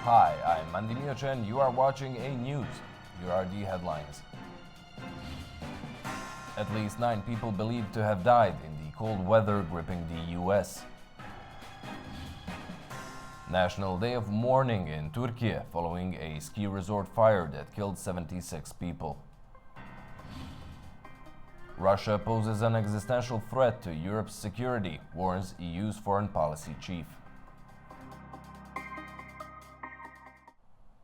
Hi, I'm Andy Miocha and you are watching A News. Here are the headlines. At least 9 people believed to have died in the cold weather gripping the US. National Day of Mourning in Turkey following a ski resort fire that killed 76 people. Russia poses an existential threat to Europe's security, warns EU's foreign policy chief.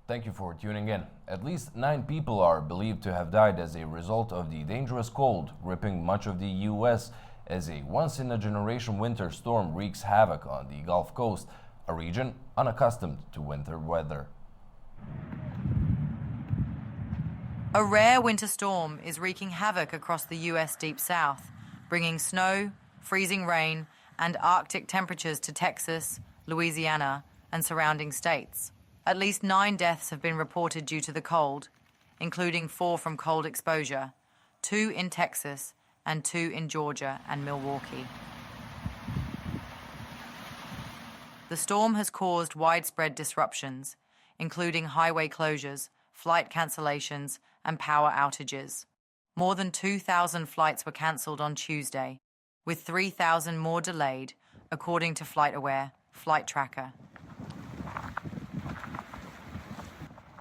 Thank you for tuning in. At least 9 people are believed to have died as a result of the dangerous cold gripping much of the US as a once-in-a-generation winter storm wreaks havoc on the Gulf Coast, a region unaccustomed to winter weather. A rare winter storm is wreaking havoc across the US deep south, bringing snow, freezing rain, and Arctic temperatures to Texas, Louisiana, and surrounding states. At least 9 deaths have been reported due to the cold, including 4 from cold exposure, 2 in Texas and 2 in Georgia and Milwaukee. The storm has caused widespread disruptions, including highway closures, flight cancellations, and power outages. More than 2,000 flights were cancelled on Tuesday, with 3,000 more delayed, according to FlightAware flight tracker.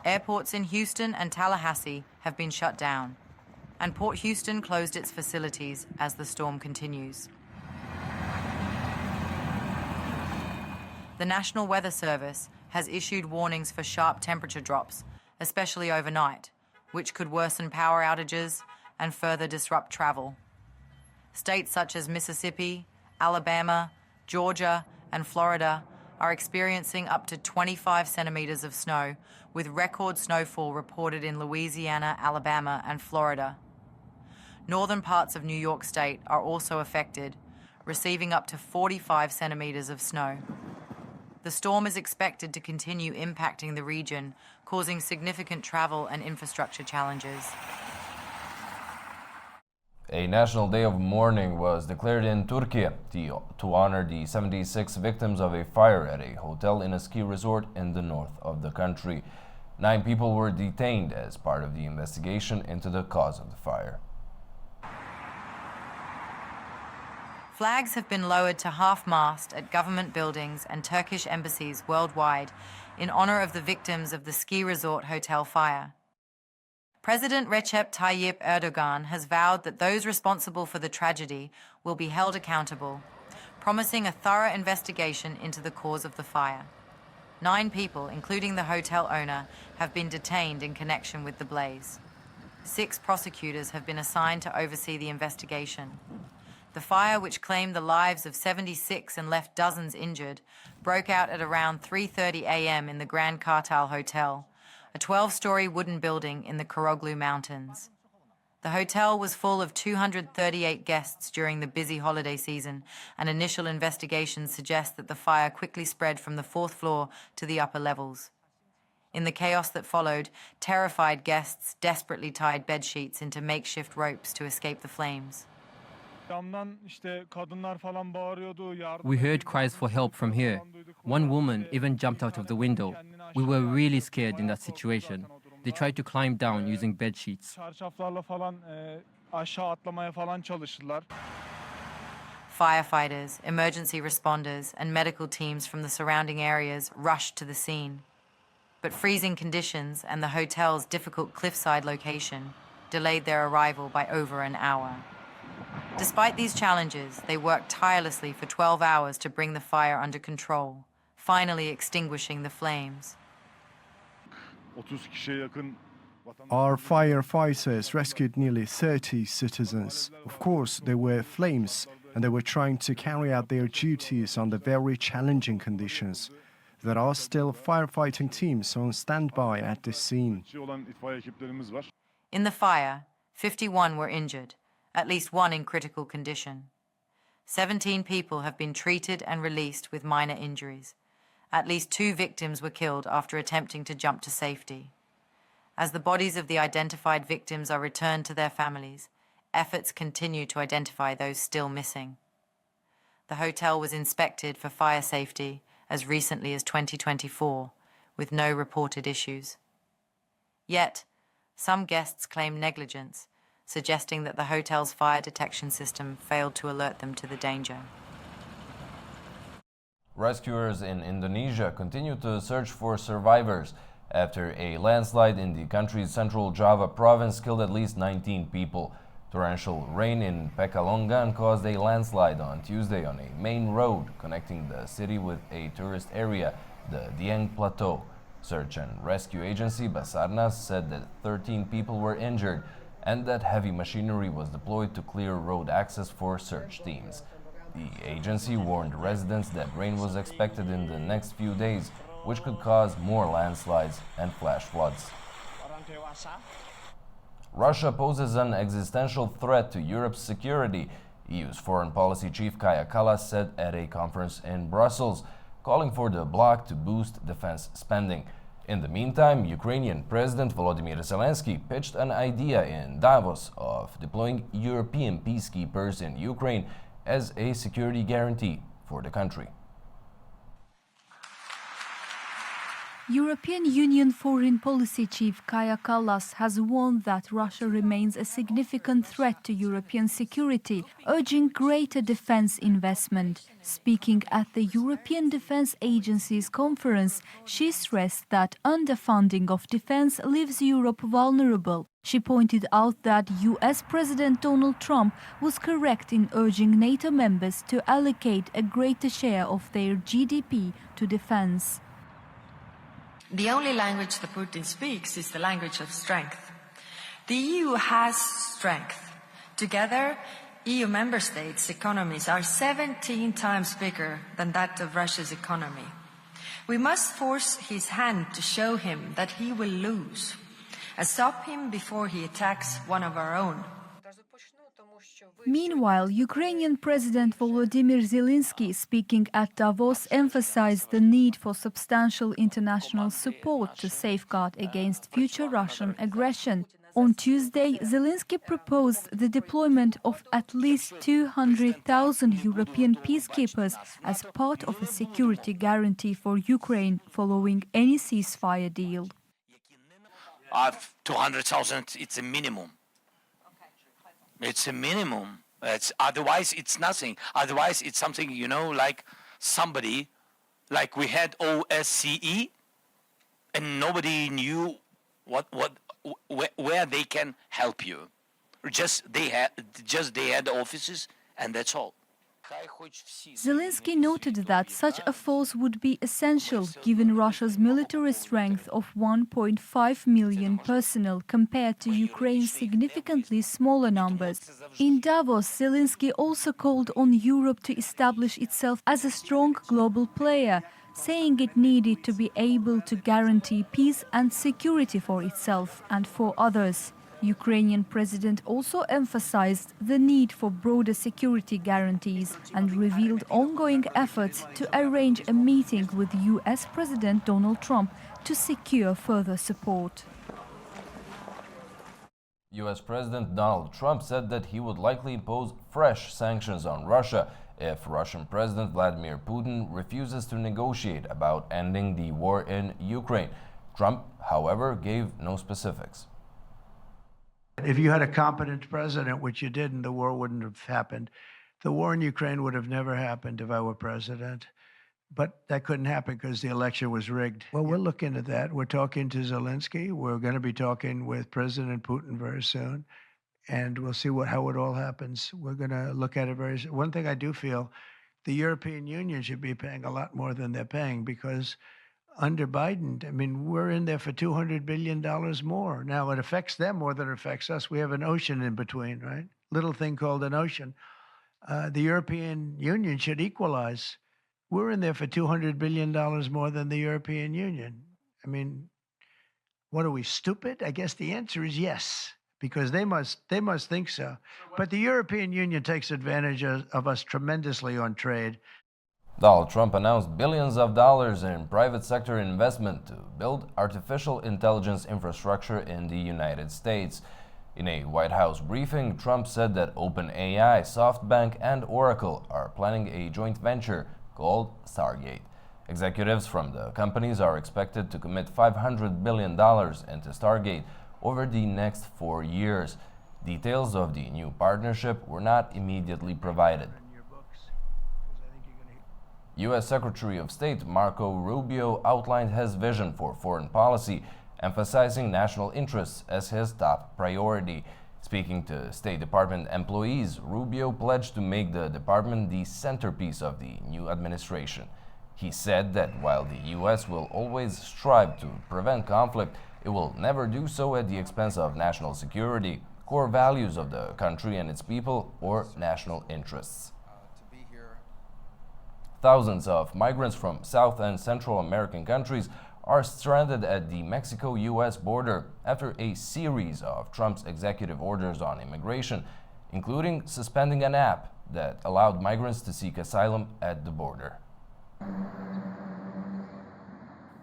Airports in Houston and Tallahassee have been shut down, and Port Houston closed its facilities as the storm continues. The National Weather Service has issued warnings for sharp temperature drops, especially overnight, which could worsen power outages and further disrupt travel. States such as Mississippi, Alabama, Georgia, and Florida are experiencing up to 25 centimeters of snow, with record snowfall reported in Louisiana, Alabama, and Florida. Northern parts of New York State are also affected, receiving up to 45 centimeters of snow. The storm is expected to continue impacting the region, causing significant travel and infrastructure challenges. A national day of mourning was declared in Turkey to honor the 76 victims of a fire at a hotel in a ski resort in the north of the country. 9 people were detained as part of the investigation into the cause of the fire. Flags have been lowered to half-mast at government buildings and Turkish embassies worldwide in honor of the victims of the ski resort hotel fire. President Recep Tayyip Erdogan has vowed that those responsible for the tragedy will be held accountable, promising a thorough investigation into the cause of the fire. 9 people, including the hotel owner, have been detained in connection with the blaze. 6 prosecutors have been assigned to oversee the investigation. The fire, which claimed the lives of 76 and left dozens injured, broke out at around 3:30 a.m. in the Grand Kartal Hotel, a 12-story wooden building in the Karoglu Mountains. The hotel was full of 238 guests during the busy holiday season, and initial investigations suggest that the fire quickly spread from the 4th floor to the upper levels. In the chaos that followed, terrified guests desperately tied bedsheets into makeshift ropes to escape the flames. We heard cries for help from here. One woman even jumped out of the window. We were really scared in that situation. They tried to climb down using bed sheets. Firefighters, emergency responders, and medical teams from the surrounding areas rushed to the scene. But freezing conditions and the hotel's difficult cliffside location delayed their arrival by over an hour. Despite these challenges, they worked tirelessly for 12 hours to bring the fire under control, finally extinguishing the flames. Our firefighters rescued nearly 30 citizens. Of course, there were flames, and they were trying to carry out their duties under very challenging conditions. There are still firefighting teams on standby at the scene. In the fire, 51 were injured, at least 1 in critical condition. 17 people have been treated and released with minor injuries. At least 2 victims were killed after attempting to jump to safety. As the bodies of the identified victims are returned to their families, efforts continue to identify those still missing. The hotel was inspected for fire safety as recently as 2024, with no reported issues. Yet, some guests claim negligence, suggesting that the hotel's fire detection system failed to alert them to the danger. Rescuers in Indonesia continue to search for survivors after a landslide in the country's central Java province killed at least 19 people. Torrential rain in Pekalongan caused a landslide on Tuesday on a main road connecting the city with a tourist area, the Dieng Plateau. Search and rescue agency Basarnas said that 13 people were injured and that heavy machinery was deployed to clear road access for search teams. The agency warned residents that rain was expected in the next few days, which could cause more landslides and flash floods. Russia poses an existential threat to Europe's security, EU's foreign policy chief Kaja Kallas said at a conference in Brussels, calling for the bloc to boost defense spending. In the meantime, Ukrainian President Volodymyr Zelensky pitched an idea in Davos of deploying European peacekeepers in Ukraine as a security guarantee for the country. European Union Foreign Policy Chief Kaja Kallas has warned that Russia remains a significant threat to European security, urging greater defense investment. Speaking at the European Defense Agency's conference, she stressed that underfunding of defense leaves Europe vulnerable. She pointed out that US President Donald Trump was correct in urging NATO members to allocate a greater share of their GDP to defense. The only language that Putin speaks is the language of strength. The EU has strength. Together, EU member states' economies are 17 times bigger than that of Russia's economy. We must force his hand to show him that he will lose, and stop him before he attacks one of our own. Meanwhile, Ukrainian President Volodymyr Zelensky, speaking at Davos, emphasized the need for substantial international support to safeguard against future Russian aggression. On Tuesday, Zelensky proposed the deployment of at least 200,000 European peacekeepers as part of a security guarantee for Ukraine following any ceasefire deal. 200,000, it's a minimum. It's a minimum. Otherwise, it's nothing. Otherwise, it's something, like somebody, like we had OSCE, and nobody knew where they can help you. They had offices, and that's all. Zelensky noted that such a force would be essential given Russia's military strength of 1.5 million personnel compared to Ukraine's significantly smaller numbers. In Davos, Zelensky also called on Europe to establish itself as a strong global player, saying it needed to be able to guarantee peace and security for itself and for others. Ukrainian president also emphasized the need for broader security guarantees and revealed ongoing efforts to arrange a meeting with US President Donald Trump to secure further support. US President Donald Trump said that he would likely impose fresh sanctions on Russia if Russian President Vladimir Putin refuses to negotiate about ending the war in Ukraine. Trump, however, gave no specifics. If you had a competent president, which you didn't, the war wouldn't have happened. The war in Ukraine would have never happened if I were president. But that couldn't happen because the election was rigged. Well, we're looking at that. We're talking to Zelensky. We're going to be talking with President Putin very soon. And we'll see how it all happens. We're going to look at it very soon. One thing I do feel, the European Union should be paying a lot more than they're paying because under Biden, we're in there for $200 billion more. Now, it affects them more than it affects us. We have an ocean in between, right? Little thing called an ocean. The European Union should equalize. We're in there for $200 billion more than the European Union. What are we, stupid? I guess the answer is yes, because they must think so. But the European Union takes advantage of us tremendously on trade. Donald Trump announced billions of dollars in private sector investment to build artificial intelligence infrastructure in the United States. In a White House briefing, Trump said that OpenAI, SoftBank, and Oracle are planning a joint venture called Stargate. Executives from the companies are expected to commit $500 billion into Stargate over the next 4 years. Details of the new partnership were not immediately provided. U.S. Secretary of State Marco Rubio outlined his vision for foreign policy, emphasizing national interests as his top priority. Speaking to State Department employees, Rubio pledged to make the department the centerpiece of the new administration. He said that while the U.S. will always strive to prevent conflict, it will never do so at the expense of national security, core values of the country and its people, or national interests. Thousands of migrants from South and Central American countries are stranded at the Mexico-U.S. border after a series of Trump's executive orders on immigration, including suspending an app that allowed migrants to seek asylum at the border.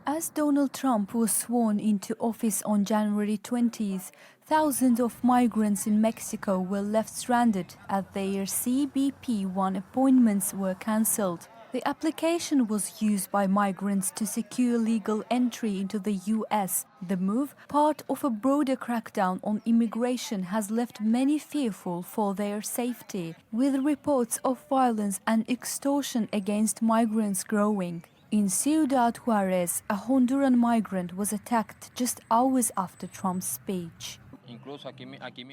As Donald Trump was sworn into office on January 20th, thousands of migrants in Mexico were left stranded as their CBP-1 appointments were cancelled. The application was used by migrants to secure legal entry into the U.S. The move, part of a broader crackdown on immigration, has left many fearful for their safety, with reports of violence and extortion against migrants growing. In Ciudad Juarez, a Honduran migrant was attacked just hours after Trump's speech.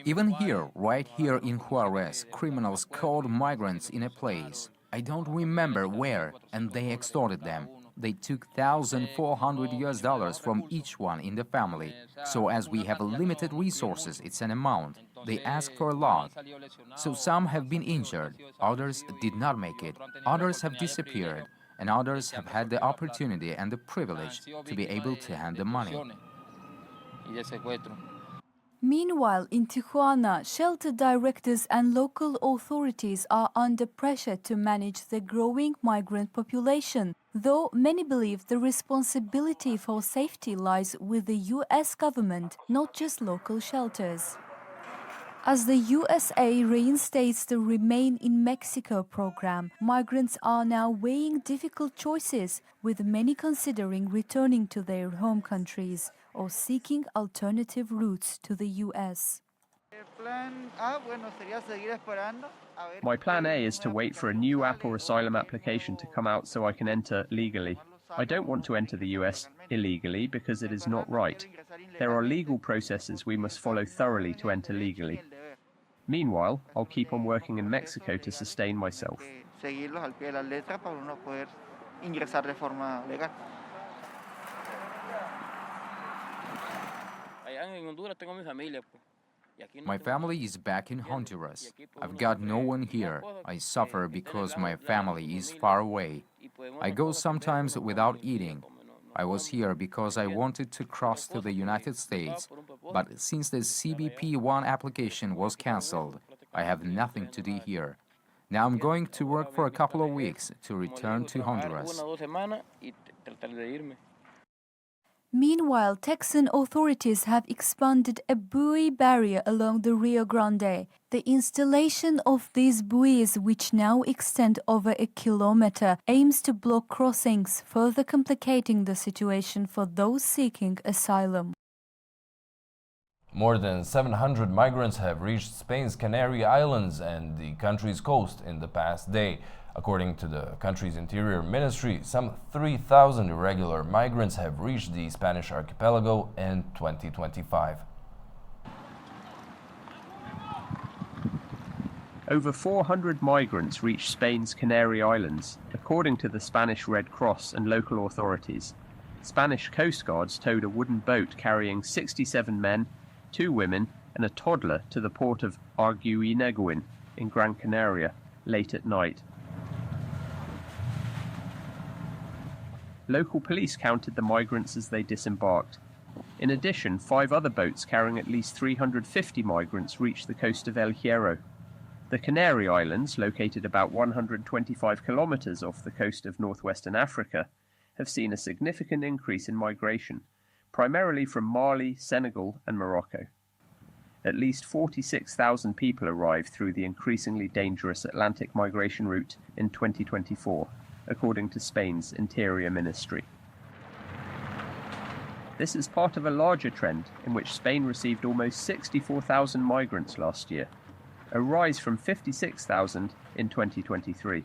Even here, right here in Juarez, criminals caught migrants in a place. I don't remember where, and they extorted them. They took $1,400 from each one in the family. So as we have limited resources, it's an amount. They ask for a lot. So some have been injured, others did not make it, others have disappeared, and others have had the opportunity and the privilege to be able to hand the money. Meanwhile, in Tijuana, shelter directors and local authorities are under pressure to manage the growing migrant population, though many believe the responsibility for safety lies with the U.S. government, not just local shelters. As the USA reinstates the Remain in Mexico program, migrants are now weighing difficult choices, with many considering returning to their home countries or seeking alternative routes to the U.S. My plan A is to wait for a new app or asylum application to come out so I can enter legally. I don't want to enter the US illegally because it is not right. There are legal processes we must follow thoroughly to enter legally. Meanwhile, I'll keep on working in Mexico to sustain myself. My family is back in Honduras. I've got no one here. I suffer because my family is far away. I go sometimes without eating. I was here because I wanted to cross to the United States, but since the CBP-1 application was cancelled, I have nothing to do here. Now I'm going to work for a couple of weeks to return to Honduras. Meanwhile, Texan authorities have expanded a buoy barrier along the Rio Grande. The installation of these buoys, which now extend over a kilometer, aims to block crossings, further complicating the situation for those seeking asylum. More than 700 migrants have reached Spain's Canary Islands and the country's coast in the past day. According to the country's interior ministry, some 3,000 irregular migrants have reached the Spanish archipelago in 2025. Over 400 migrants reached Spain's Canary Islands, according to the Spanish Red Cross and local authorities. Spanish Coast Guards towed a wooden boat carrying 67 men, 2 women and a toddler to the port of Arguineguin in Gran Canaria late at night. Local police counted the migrants as they disembarked. In addition, 5 other boats carrying at least 350 migrants reached the coast of El Hierro. The Canary Islands, located about 125 kilometers off the coast of northwestern Africa, have seen a significant increase in migration, primarily from Mali, Senegal, and Morocco. At least 46,000 people arrived through the increasingly dangerous Atlantic migration route in 2024. according to Spain's Interior Ministry. This is part of a larger trend in which Spain received almost 64,000 migrants last year, a rise from 56,000 in 2023.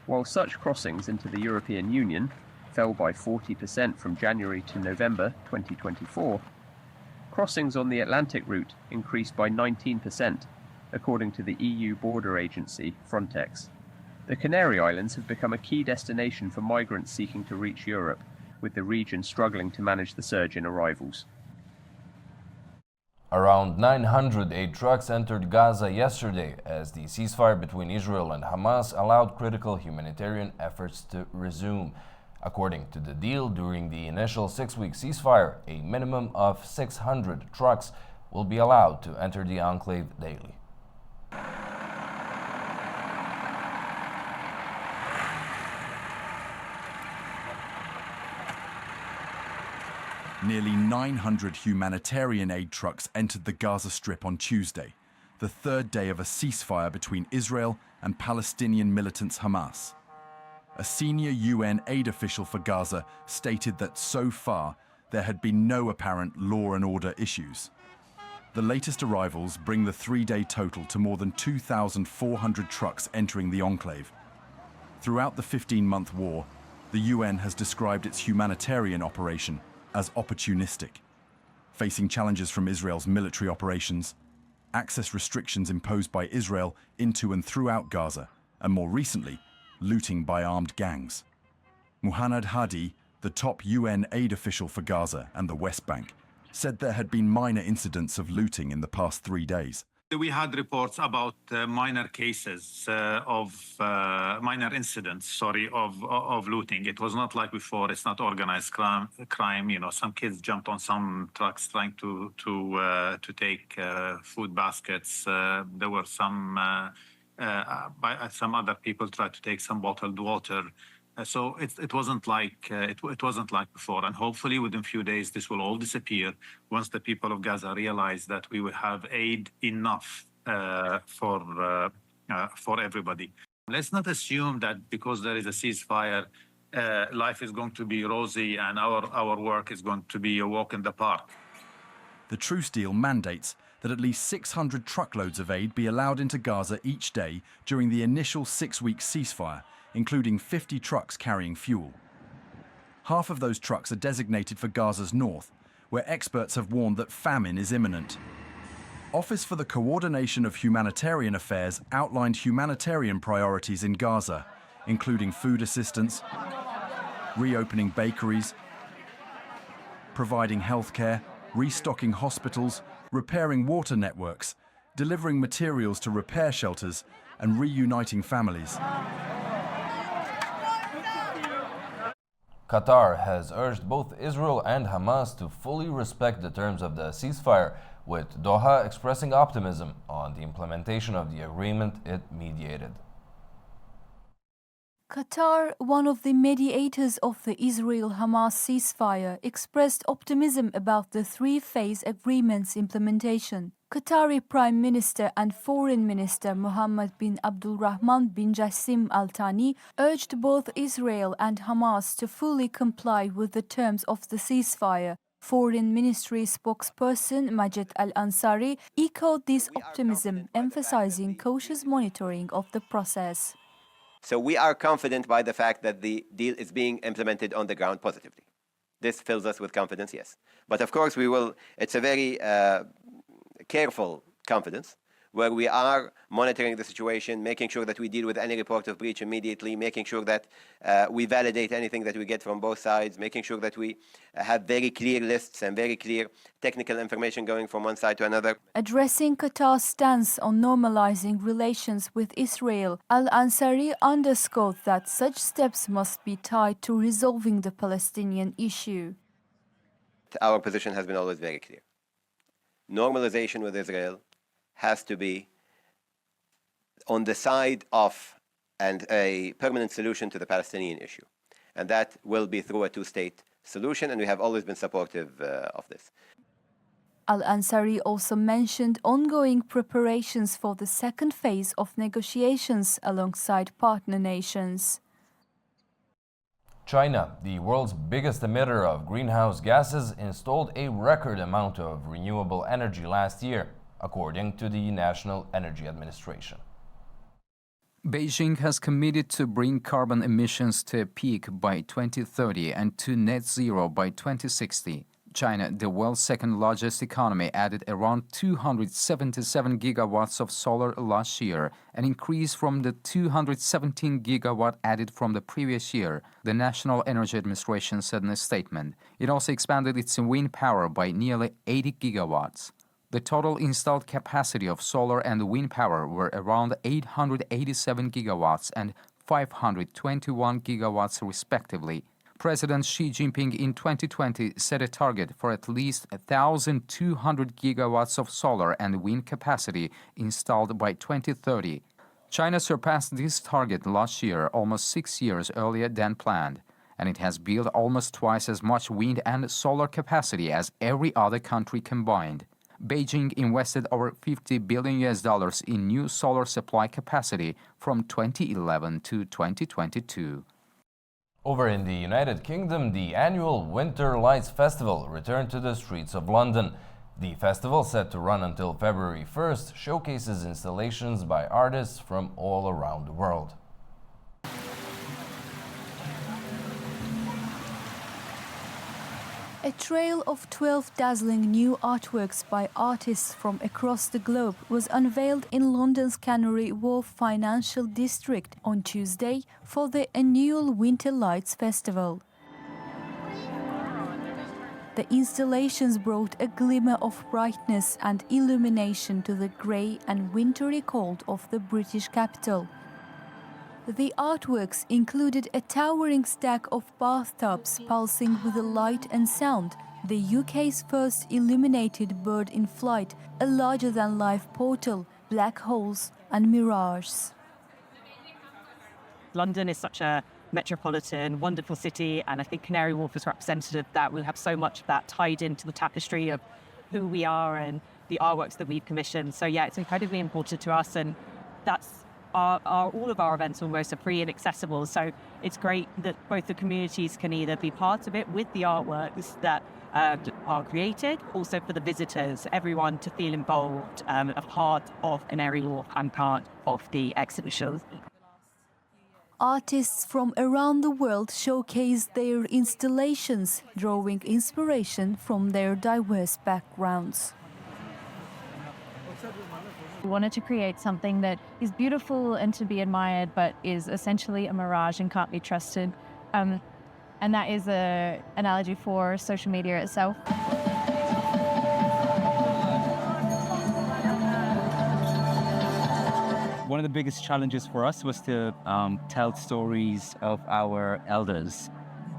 While such crossings into the European Union fell by 40% from January to November 2024, crossings on the Atlantic route increased by 19%, according to the EU border agency Frontex. The Canary Islands have become a key destination for migrants seeking to reach Europe, with the region struggling to manage the surge in arrivals. Around 900 aid trucks entered Gaza yesterday as the ceasefire between Israel and Hamas allowed critical humanitarian efforts to resume. According to the deal, during the initial 6-week ceasefire, a minimum of 600 trucks will be allowed to enter the enclave daily. Nearly 900 humanitarian aid trucks entered the Gaza Strip on Tuesday, the third day of a ceasefire between Israel and Palestinian militants Hamas. A senior UN aid official for Gaza stated that so far there had been no apparent law and order issues. The latest arrivals bring the 3-day total to more than 2,400 trucks entering the enclave. Throughout the 15-month war, the UN has described its humanitarian operation as opportunistic, facing challenges from Israel's military operations, access restrictions imposed by Israel into and throughout Gaza, and more recently, looting by armed gangs. Muhannad Hadi, the top UN aid official for Gaza and the West Bank, said there had been minor incidents of looting in the past 3 days. We had reports about minor cases minor incidents, of looting. It was not like before. It's not organized crime. You know, some kids jumped on some trucks trying to take food baskets. There were some other people tried to take some bottled water. So it wasn't like before, and hopefully within a few days this will all disappear once the people of Gaza realize that we will have aid enough for everybody. Let's not assume that because there is a ceasefire, life is going to be rosy and our work is going to be a walk in the park. The truce deal mandates that at least 600 truckloads of aid be allowed into Gaza each day during the initial 6-week ceasefire, including 50 trucks carrying fuel. Half of those trucks are designated for Gaza's north, where experts have warned that famine is imminent. Office for the Coordination of Humanitarian Affairs outlined humanitarian priorities in Gaza, including food assistance, reopening bakeries, providing healthcare, restocking hospitals, repairing water networks, delivering materials to repair shelters, and reuniting families. Qatar has urged both Israel and Hamas to fully respect the terms of the ceasefire, with Doha expressing optimism on the implementation of the agreement it mediated. Qatar, one of the mediators of the Israel-Hamas ceasefire, expressed optimism about the 3-phase agreement's implementation. Qatari Prime Minister and Foreign Minister Mohammed bin Abdulrahman bin Jassim Al Thani urged both Israel and Hamas to fully comply with the terms of the ceasefire. Foreign Ministry spokesperson Majed Al-Ansari echoed this optimism, emphasizing cautious monitoring of the process. So we are confident by the fact that the deal is being implemented on the ground positively. This fills us with confidence, yes. But of course it's a very careful confidence, where we are monitoring the situation, making sure that we deal with any report of breach immediately, making sure that we validate anything that we get from both sides, making sure that we have very clear lists and very clear technical information going from one side to another. Addressing Qatar's stance on normalizing relations with Israel, Al-Ansari underscored that such steps must be tied to resolving the Palestinian issue. Our position has been always very clear. Normalization with Israel has to be on the side of and a permanent solution to the Palestinian issue. And that will be through a 2-state solution, and we have always been supportive of this. Al-Ansari also mentioned ongoing preparations for the second phase of negotiations alongside partner nations. China, the world's biggest emitter of greenhouse gases, installed a record amount of renewable energy last year, according to the National Energy Administration. Beijing has committed to bring carbon emissions to a peak by 2030 and to net zero by 2060. China, the world's second-largest economy, added around 277 gigawatts of solar last year, an increase from the 217 gigawatt added from the previous year, the National Energy Administration said in a statement. It also expanded its wind power by nearly 80 gigawatts. The total installed capacity of solar and wind power were around 887 gigawatts and 521 gigawatts respectively. President Xi Jinping in 2020 set a target for at least 1,200 gigawatts of solar and wind capacity installed by 2030. China surpassed this target last year, almost 6 years earlier than planned, and it has built almost twice as much wind and solar capacity as every other country combined. Beijing invested over $50 billion in new solar supply capacity from 2011 to 2022. Over in the United Kingdom, the annual Winter Lights Festival returned to the streets of London. The festival, set to run until February 1st, showcases installations by artists from all around the world. A trail of 12 dazzling new artworks by artists from across the globe was unveiled in London's Canary Wharf Financial District on Tuesday for the annual Winter Lights Festival. The installations brought a glimmer of brightness and illumination to the grey and wintry cold of the British capital. The artworks included a towering stack of bathtubs pulsing with the light and sound, the UK's first illuminated bird in flight, a larger-than-life portal, black holes and mirages. London is such a metropolitan, wonderful city, and I think Canary Wharf is representative of that. We'll have so much of that tied into the tapestry of who we are and the artworks that we've commissioned. So yeah, it's incredibly important to us, and that's all of our events almost are free and accessible. So it's great that both the communities can either be part of it with the artworks that are created, also for the visitors, everyone to feel involved, a part of Canary Wharf and part of the exhibition. Artists from around the world showcased their installations, drawing inspiration from their diverse backgrounds. We wanted to create something that is beautiful and to be admired, but is essentially a mirage and can't be trusted. And that is an analogy for social media itself. One of the biggest challenges for us was to tell stories of our elders,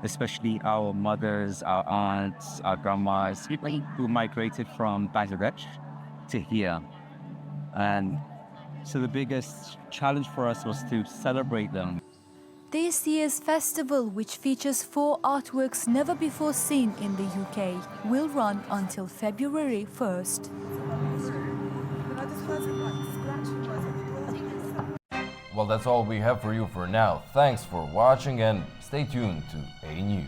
especially our mothers, our aunts, our grandmas, people who migrated from Bangladesh to here. And so the biggest challenge for us was to celebrate them. This year's festival, which features 4 artworks never before seen in the UK, will run until February 1st. Well, that's all we have for you for now. Thanks for watching and stay tuned to A News.